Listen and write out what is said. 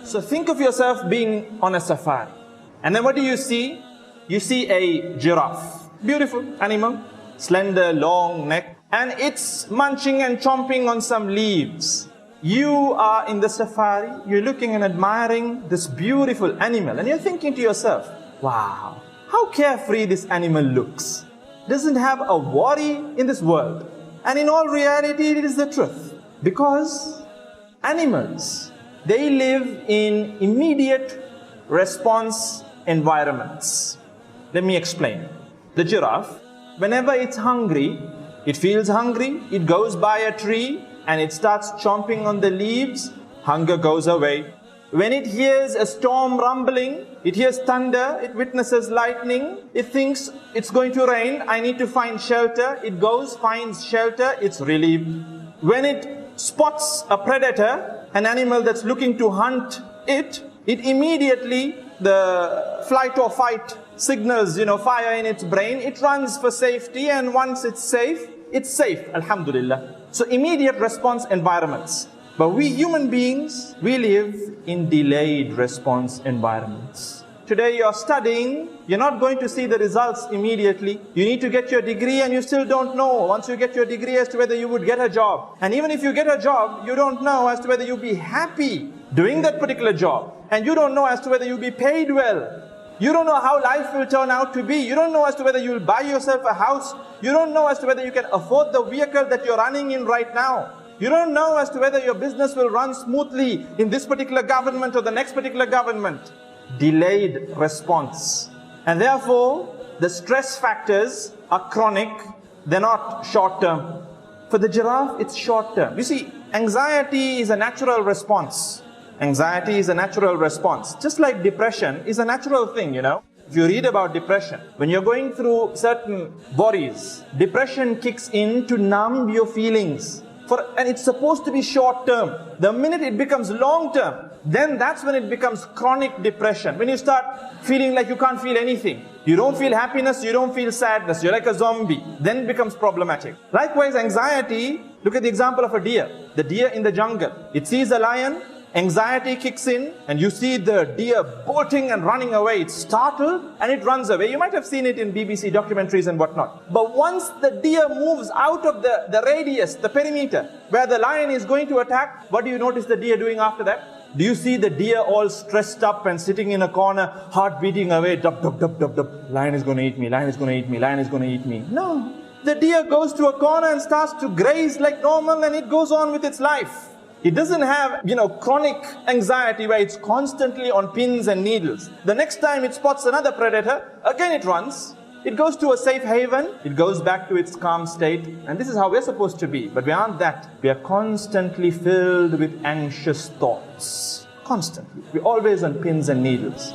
So think of yourself being on a safari. And then what do you see? You see a giraffe. Beautiful animal, slender, long neck. And it's munching and chomping on some leaves. You are in the safari, you're looking and admiring this beautiful animal. And you're thinking to yourself, wow, how carefree this animal looks. Doesn't have a worry in this world. And in all reality, it is the truth. Because animals, they live in immediate response environments. Let me explain. The giraffe, whenever it's hungry, it feels hungry, it goes by a tree and it starts chomping on the leaves, hunger goes away. When it hears a storm rumbling, it hears thunder, it witnesses lightning, it thinks it's going to rain, I need to find shelter. It goes, finds shelter, it's relieved. When it spots a predator, an animal that's looking to hunt it immediately, the flight or fight signals, fire in its brain. It runs for safety, and once it's safe, alhamdulillah. So immediate response environments. But we human beings, we live in delayed response environments. Today you're studying, you're not going to see the results immediately. You need to get your degree and you still don't know once you get your degree as to whether you would get a job. And even if you get a job, you don't know as to whether you'll be happy doing that particular job. And you don't know as to whether you'll be paid well. You don't know how life will turn out to be. You don't know as to whether you'll buy yourself a house. You don't know as to whether you can afford the vehicle that you're running in right now. You don't know as to whether your business will run smoothly in this particular government or the next particular government. Delayed response. And therefore, the stress factors are chronic. They're not short term. For the giraffe, it's short term. You see, anxiety is a natural response. Anxiety is a natural response. Just like depression is a natural thing, If you read about depression, when you're going through certain worries, depression kicks in to numb your feelings. And it's supposed to be short term. The minute it becomes long term, then that's when it becomes chronic depression. When you start feeling like you can't feel anything. You don't feel happiness, you don't feel sadness, you're like a zombie. Then it becomes problematic. Likewise, anxiety, look at the example of a deer. The deer in the jungle. It sees a lion, anxiety kicks in, and you see the deer bolting and running away. It's startled and it runs away. You might have seen it in BBC documentaries and whatnot. But once the deer moves out of the radius, the perimeter, where the lion is going to attack, what do you notice the deer doing after that? Do you see the deer all stressed up and sitting in a corner, heart beating away, dub, dub, dub, dub, dub. Lion is going to eat me, lion is going to eat me, lion is going to eat me. No. The deer goes to a corner and starts to graze like normal, and it goes on with its life. It doesn't have, chronic anxiety where it's constantly on pins and needles. The next time it spots another predator, again it runs. It goes to a safe haven. It goes back to its calm state. And this is how we're supposed to be. But we aren't that. We are constantly filled with anxious thoughts. Constantly. We're always on pins and needles.